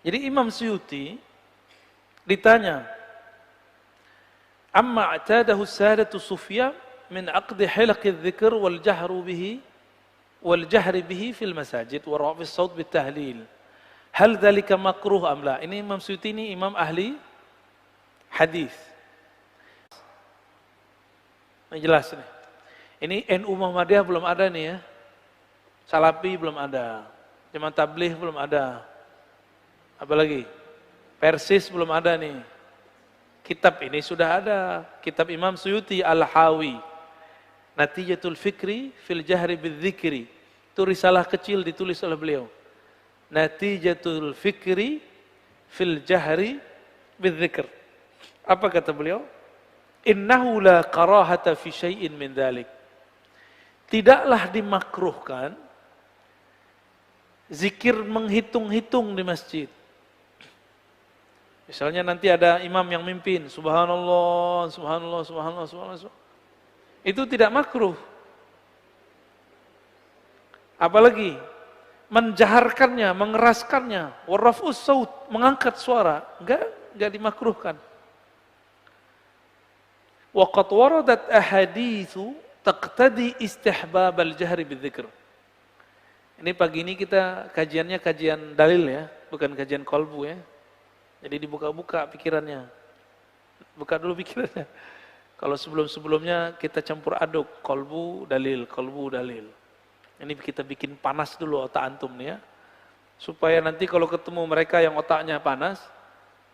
Jadi Imam Suyuti ditanya, amma a'tadahu sadatu sufyan min aqdi hilaqi dzikr wal jahri bihi fil masajid wa rafi as-saut bit tahlil. Hal dzalika makruh am la? Ini Imam Suyuti ini imam ahli hadis. Ini jelas nih. Ini NU Muhammadiyah belum ada nih ya. Salafi belum ada. Jemaah Tabligh belum ada. Apalagi? Persis belum ada nih. Kitab ini sudah ada. Kitab Imam Suyuti Al-Hawi. Natijatul Fikri fil Jahri bidzikri. Itu risalah kecil ditulis oleh beliau. Natijatul Fikri fil Jahri bidzikr. Apa kata beliau? Innahu la karahata fi syai'in min dzalik. Tidaklah dimakruhkan zikir menghitung-hitung di masjid. Misalnya nanti ada imam yang mimpin, subhanallah, subhanallah, subhanallah, subhanallah. Itu tidak makruh. Apalagi menjaharkannya, mengeraskannya, warraf'us saut, mengangkat suara, enggak dimakruhkan. Wa qad waradat ahaditsu taqtadi istihbab al-jahri bidzikr. Ini pagi ini kita kajiannya kajian dalil ya, bukan kajian kolbu ya. Jadi dibuka-buka pikirannya. Buka dulu pikirannya. Kalau sebelum-sebelumnya kita campur aduk kolbu dalil, kolbu dalil. Ini kita bikin panas dulu otak antum nih ya. Supaya nanti kalau ketemu mereka yang otaknya panas,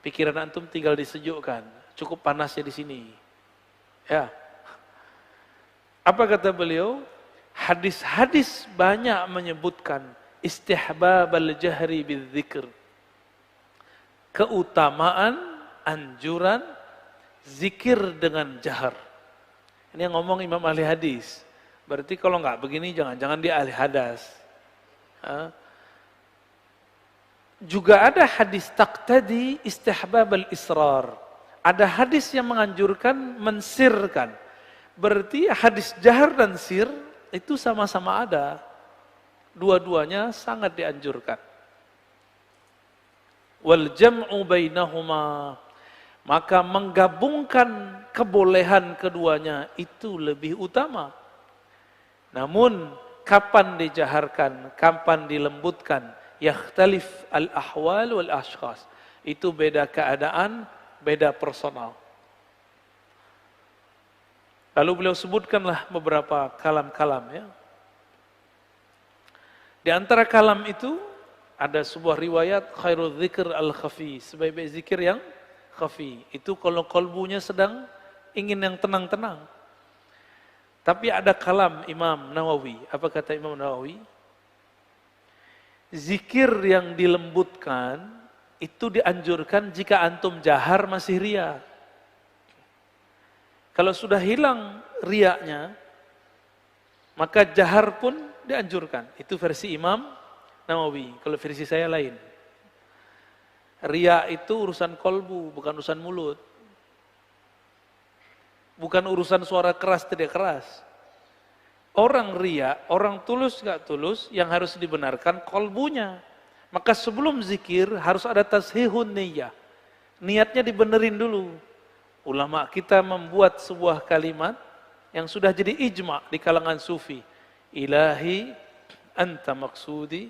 pikiran antum tinggal disejukkan. Cukup panasnya di sini. Ya. Apa kata beliau? Hadis-hadis banyak menyebutkan istihbab al-jahri bidzikr. Keutamaan, anjuran, zikir dengan jahar. Ini yang ngomong imam ahli hadis. Berarti kalau enggak begini jangan-jangan dia ahli hadas. Juga ada hadis taqtadi istihbab al-israr. Ada hadis yang menganjurkan mensirkan. Berarti hadis jahar dan sir itu sama-sama ada. Dua-duanya sangat dianjurkan. Wal jam'u bainahuma, maka menggabungkan kebolehan keduanya itu lebih utama. Namun kapan dijaharkan, kapan dilembutkan, yakhtalif al-ahwal wal ashkhas. Itu beda keadaan, beda personal. Lalu beliau sebutkanlah beberapa kalam-kalam ya. Di antara kalam itu ada sebuah riwayat khairul dzikr al-khafi, sebaik-baik zikir yang khafi. Itu kalau kolbunya sedang ingin yang tenang-tenang. Tapi ada kalam Imam Nawawi. Apa kata Imam Nawawi? Zikir yang dilembutkan itu dianjurkan jika antum jahar masih riya. Kalau sudah hilang riyanya, maka jahar pun dianjurkan. Itu versi Imam Nawawi. Kalau versi saya lain. Riya itu urusan kolbu, bukan urusan mulut. Bukan urusan suara keras tidak keras. Orang riya, orang tulus nggak tulus, yang harus dibenarkan kolbunya. Maka sebelum zikir harus ada tashihun niyah. Niatnya dibenerin dulu. Ulama kita membuat sebuah kalimat yang sudah jadi ijma' di kalangan sufi. Ilahi anta maksudi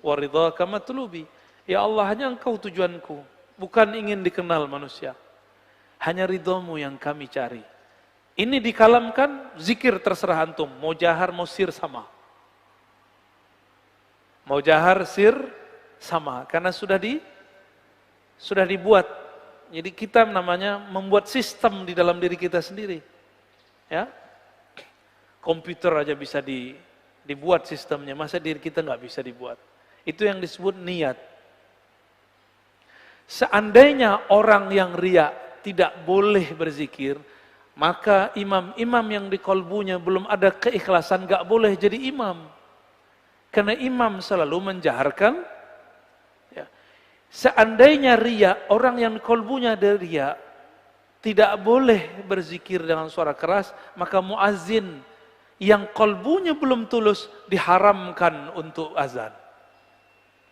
wa ridhaka matlubi. Ya Allah, hanya engkau tujuanku, bukan ingin dikenal manusia. Hanya ridhomu yang kami cari. Ini dikalamkan, zikir terserah antum. Mau jahar, mau sir sama. Mau jahar, sir sama. Karena sudah dibuat. Jadi kita namanya membuat sistem di dalam diri kita sendiri. Ya, komputer aja bisa dibuat sistemnya. Masa diri kita nggak bisa dibuat? Itu yang disebut niat. Seandainya orang yang riya tidak boleh berzikir, maka imam-imam yang di kolbunya belum ada keikhlasan gak boleh jadi imam. Karena imam selalu menjaharkan. Ya. Seandainya riya, orang yang kolbunya ada riya tidak boleh berzikir dengan suara keras, maka muazzin yang kolbunya belum tulus diharamkan untuk azan.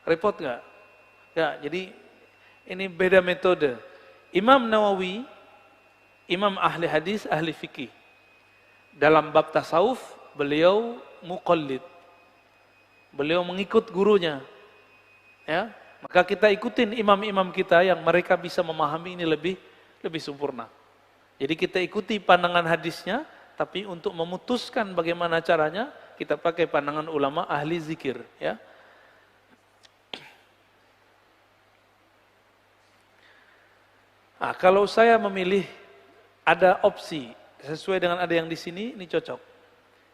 Repot gak? Ya, jadi ini beda metode. Imam Nawawi, imam ahli hadis, ahli fikih. Dalam bab tasawuf, beliau muqallid. Beliau mengikut gurunya. Ya, maka kita ikutin imam-imam kita yang mereka bisa memahami ini lebih sempurna. Jadi kita ikuti pandangan hadisnya, tapi untuk memutuskan bagaimana caranya, kita pakai pandangan ulama ahli zikir. Ya. Nah, kalau saya memilih ada opsi sesuai dengan ada yang di sini, ini cocok.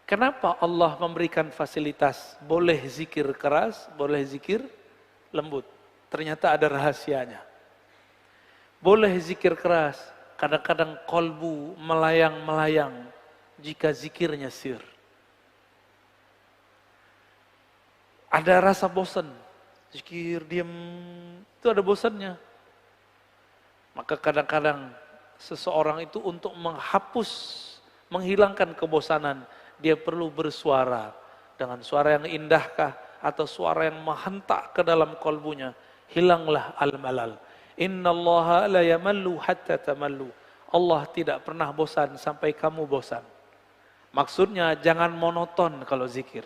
Kenapa Allah memberikan fasilitas boleh zikir keras, boleh zikir lembut? Ternyata ada rahasianya. Boleh zikir keras, kadang-kadang kolbu melayang-melayang jika zikirnya sir. Ada rasa bosan, zikir diam itu ada bosannya. Maka kadang-kadang seseorang itu untuk menghapus, menghilangkan kebosanan, dia perlu bersuara dengan suara yang indahkah atau suara yang menghentak ke dalam kolbunya. Hilanglah al-malal. Innallaha la yamallu hatta tamallu. Allah tidak pernah bosan sampai kamu bosan. Maksudnya jangan monoton kalau zikir.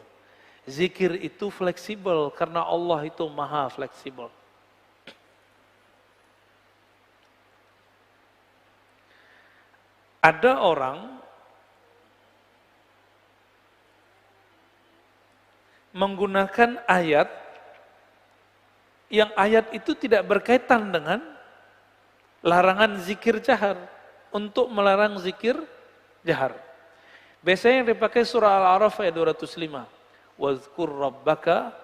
Zikir itu fleksibel karena Allah itu maha fleksibel. Ada orang menggunakan ayat yang ayat itu tidak berkaitan dengan larangan zikir jahar, untuk melarang zikir jahar. Biasanya yang dipakai surah Al-A'raf ayat 205. Wazkur rabbaka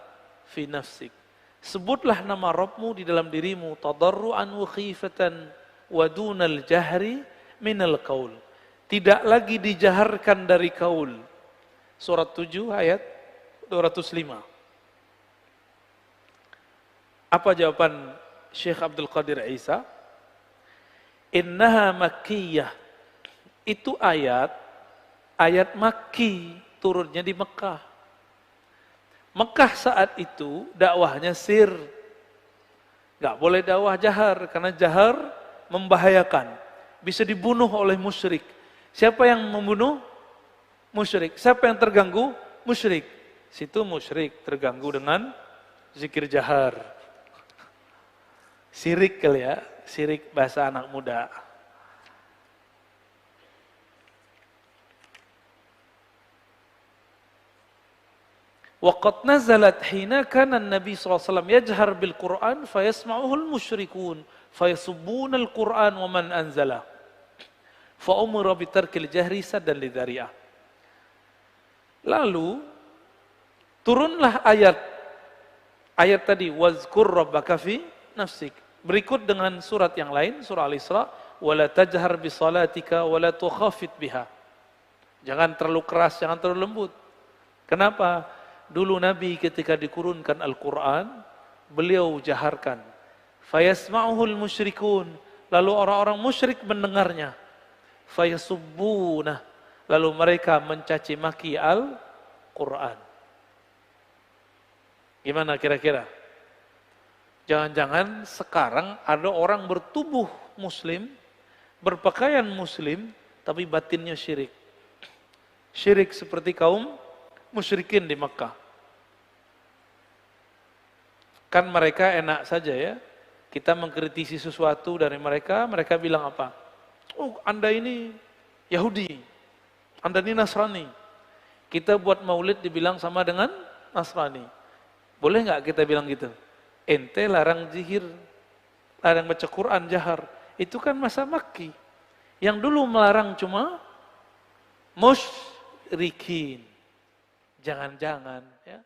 fi nafsik. Sebutlah nama Rabbmu di dalam dirimu tadarruan wa khifatan wa dunal jahri minal qaul. Tidak lagi dijaharkan dari kaul. Surat 7 ayat 205. Apa jawaban Syekh Abdul Qadir Isa? Innaha makkiyah. Itu ayat Makki, turunnya di Mekah. Mekah saat itu dakwahnya sir. Gak boleh dakwah jahar, karena jahar membahayakan. Bisa dibunuh oleh musyrik. Siapa yang membunuh? Musyrik. Siapa yang terganggu? Musyrik. Situ musyrik terganggu dengan zikir jahar. Sirik kali ya, sirik bahasa anak muda. Waqad nazalat hina kana an-nabi sallallahu alaihi wasallam yajhar bil Qur'an fayasma'uhu al-musyrikun fayasubbuna al-Qur'an wa man anzala. Fa umira bi tarkil jahri saddan lidhari'ah. Lalu turunlah ayat tadi wazkur rabbaka fi nafsik. Berikut dengan surat yang lain, surah Al-Isra, wala tajhar bi salatika wala tukhafit biha. Jangan terlalu keras, jangan terlalu lembut. Kenapa? Dulu Nabi ketika dikurunkan Al-Quran, beliau jaharkan. Fayasma'uhul musyrikun. Lalu orang-orang musyrik mendengarnya. Fayasubbunah. Lalu mereka mencaci maki Al-Quran. Gimana kira-kira? Jangan-jangan sekarang ada orang bertubuh muslim, berpakaian muslim, tapi batinnya syirik. Syirik seperti kaum musyrikin di Mekah. Kan mereka enak saja ya. Kita mengkritisi sesuatu dari mereka, mereka bilang apa? Oh, Anda ini Yahudi. Anda ini Nasrani. Kita buat maulid dibilang sama dengan Nasrani. Boleh nggak kita bilang gitu? Ente larang zikir, larang baca Quran jahar. Itu kan masa Makki. Yang dulu melarang cuma musyrikin. Jangan-jangan ya.